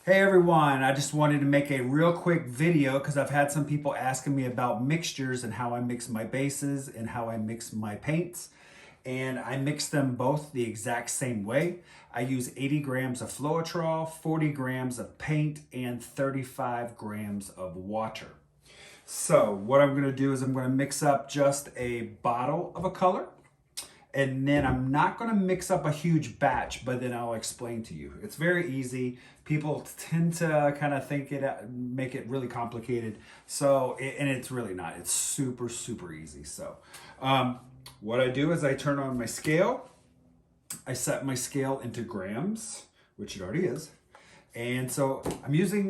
Hey everyone, I just wanted to make a real quick video because I've had some people asking me about mixtures and how I mix my bases and how I mix my paints. And I mix them both the exact same way. I use 80 grams of Floetrol, 40 grams of paint, and 35 grams of water. So what I'm gonna do is I'm gonna mix up just a bottle of a color. And then I'm not going to mix up a huge batch, but then I'll explain to you. It's very easy. People tend to kind of make it really complicated. And it's really not. It's super, super easy. What I do is I turn on my scale. I set my scale into grams, which it already is. And so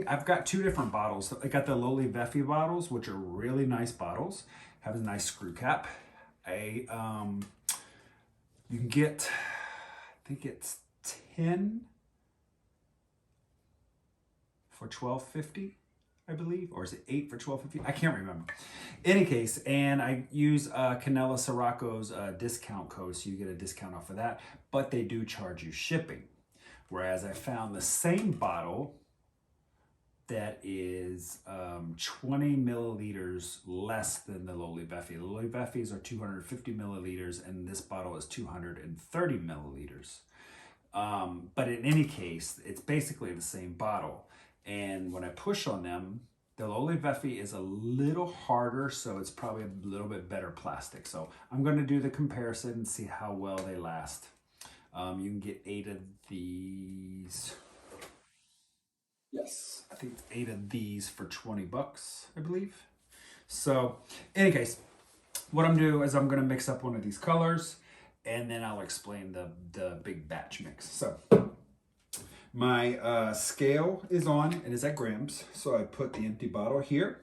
I've got two different bottles. I got the Loli Veffy bottles, which are really nice bottles. Have a nice screw cap. You can get, I think it's 10 for $12.50, I believe, or is it 8 for $12.50? I can't remember. Any case, and I use Kanella Ciraco's discount code, so you get a discount off of that, but they do charge you shipping. Whereas I found the same bottle that is 20 milliliters less than the Loli Veffy. The Loli Veffys are 250 milliliters and this bottle is 230 milliliters. But in any case, it's basically the same bottle. And when I push on them, the Loli Veffy is a little harder, so it's probably a little bit better plastic. So I'm going to do the comparison and see how well they last. You can get 8 of these. Yes, I think it's 8 of these for 20 bucks, I believe. So, in any case, what I'm doing is I'm going to mix up one of these colors, and then I'll explain the big batch mix. So, my scale is on, and it's at grams. So I put the empty bottle here,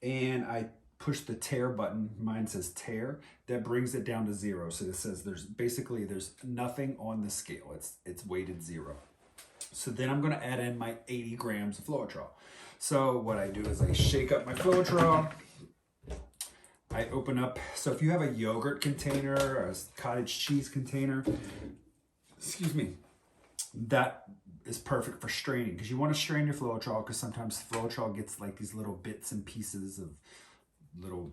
and I push the tare button. Mine says tare. That brings it down to 0. So this says there's nothing on the scale. It's weighted 0. So then I'm going to add in my 80 grams of Floetrol. So what I do is I shake up my Floetrol. I open up. So if you have a yogurt container or a cottage cheese container, excuse me, that is perfect for straining because you want to strain your Floetrol because sometimes Floetrol gets like these little bits and pieces of little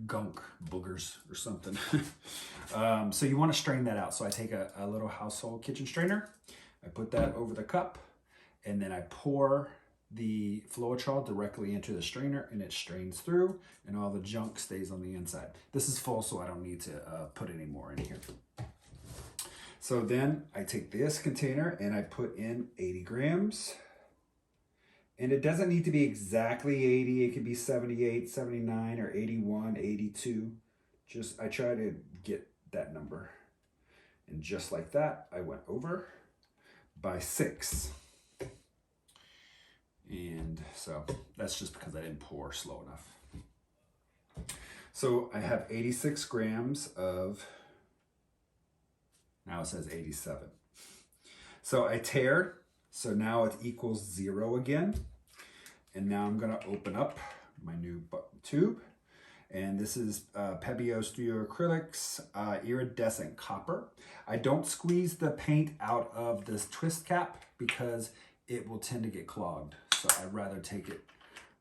gunk boogers or something. So you want to strain that out. So I take a little household kitchen strainer. I put that over the cup and then I pour the Floetrol directly into the strainer and it strains through and all the junk stays on the inside. This is full, so I don't need to put any more in here. So then I take this container and I put in 80 grams. And it doesn't need to be exactly 80. It could be 78, 79, or 81, 82. I try to get that number. And just like that, I went over by 6. And so that's just because I didn't pour slow enough. So I have 86 grams of, now it says 87. So I tare, so now it equals 0 again. And now I'm gonna open up my new tube. And this is Pebeo Studio Acrylics Iridescent Copper. I don't squeeze the paint out of this twist cap because it will tend to get clogged. So I'd rather take it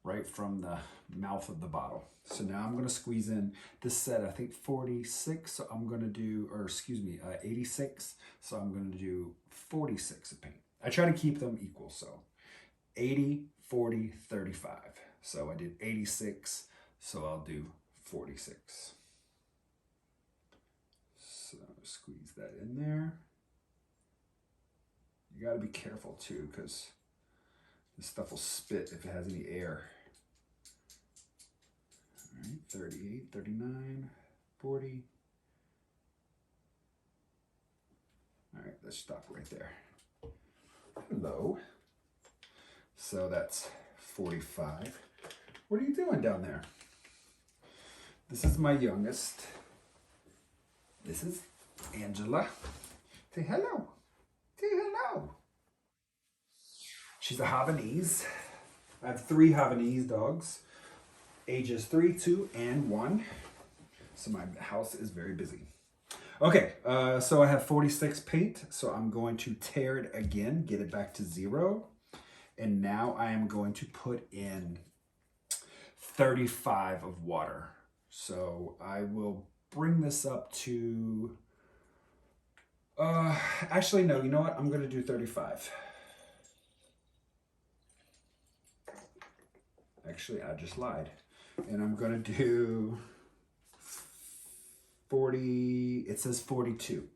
right from the mouth of the bottle. So now I'm gonna squeeze in, this said I think 46, so I'm gonna do, 86, so I'm gonna do 46 of paint. I try to keep them equal, so 80, 40, 35. So I did 86, so I'll do 46. So squeeze that in there. You gotta be careful too, because this stuff will spit if it has any air. All right, 38, 39, 40. All right, let's stop right there. Hello. So that's 45. What are you doing down there? This is my youngest. This is Angela. Say hello. Say hello. She's a Havanese. I have 3 Havanese dogs, ages 3, 2, and 1. So my house is very busy. Okay, so I have 46 paint, so I'm going to tear it again, get it back to 0. And now I am going to put in 35 of water. So I will bring this up to, actually, no, you know what? I'm going to do 35. Actually, I just lied. And I'm going to do 40, it says 42.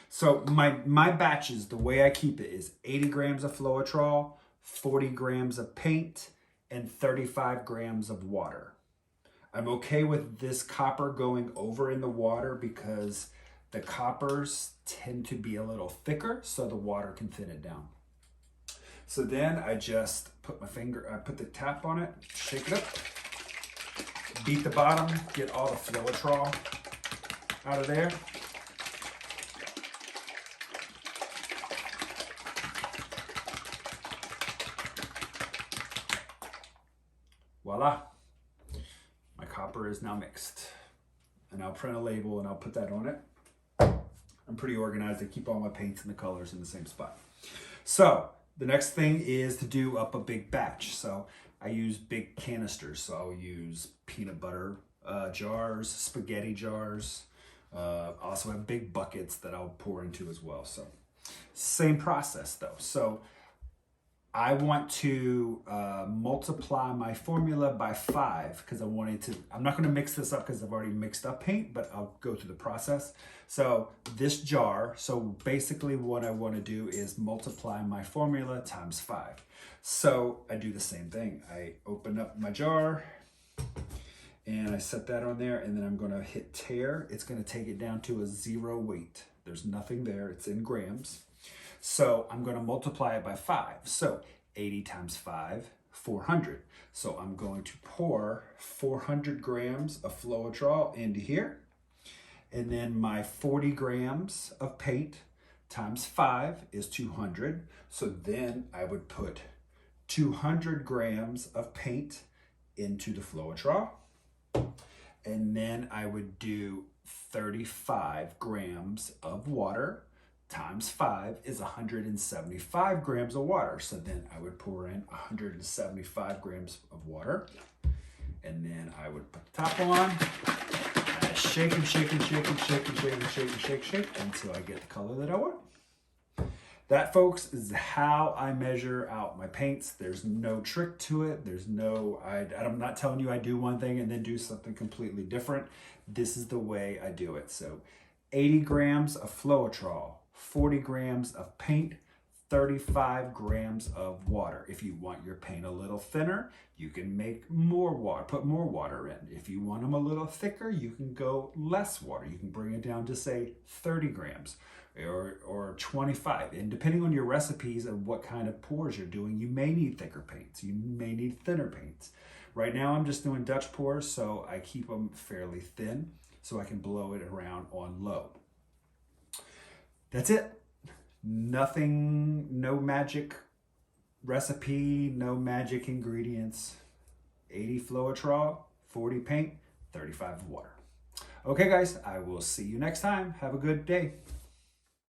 So my batches, the way I keep it is 80 grams of Floetrol, 40 grams of paint, and 35 grams of water. I'm okay with this copper going over in the water because the coppers tend to be a little thicker, so the water can thin it down. So then I just put I put the tap on it, shake it up, beat the bottom, get all the Floetrol out of there. Voila, my copper is now mixed. And I'll print a label and I'll put that on it. I'm pretty organized. I keep all my paints and the colors in the same spot. So the next thing is to do up a big batch. So I use big canisters. So I'll use peanut butter jars, spaghetti jars. Also have big buckets that I'll pour into as well. So same process though. So I want to multiply my formula by 5 because I'm not going to mix this up because I've already mixed up paint, but I'll go through the process. So this jar, so basically what I want to do is multiply my formula times 5. So I do the same thing. I open up my jar and I set that on there, and then I'm going to hit tear. It's going to take it down to a 0 weight. There's nothing there. It's in grams. So I'm going to multiply it by 5. So 80 times 5, 400. So I'm going to pour 400 grams of Floetrol into here. And then my 40 grams of paint times 5 is 200. So then I would put 200 grams of paint into the Floetrol. And then I would do 35 grams of water times 5 is 175 grams of water. So then I would pour in 175 grams of water. And then I would put the top on. And I shake and shake and shake and shake and shake and shake and shake, shake until I get the color that I want. That, folks, is how I measure out my paints. There's no trick to it. I'm not telling you I do one thing and then do something completely different. This is the way I do it. So 80 grams of Floetrol, 40 grams of paint, 35 grams of water. If you want your paint a little thinner, you can make more water, put more water in. If you want them a little thicker, you can go less water. You can bring it down to say 30 grams or 25. And depending on your recipes and what kind of pours you're doing, you may need thicker paints. You may need thinner paints. Right now I'm just doing Dutch pours, so I keep them fairly thin so I can blow it around on low. That's it. Nothing, no magic recipe, no magic ingredients. 80 Floetrol, 40 paint, 35 water. Okay guys, I will see you next time. Have a good day.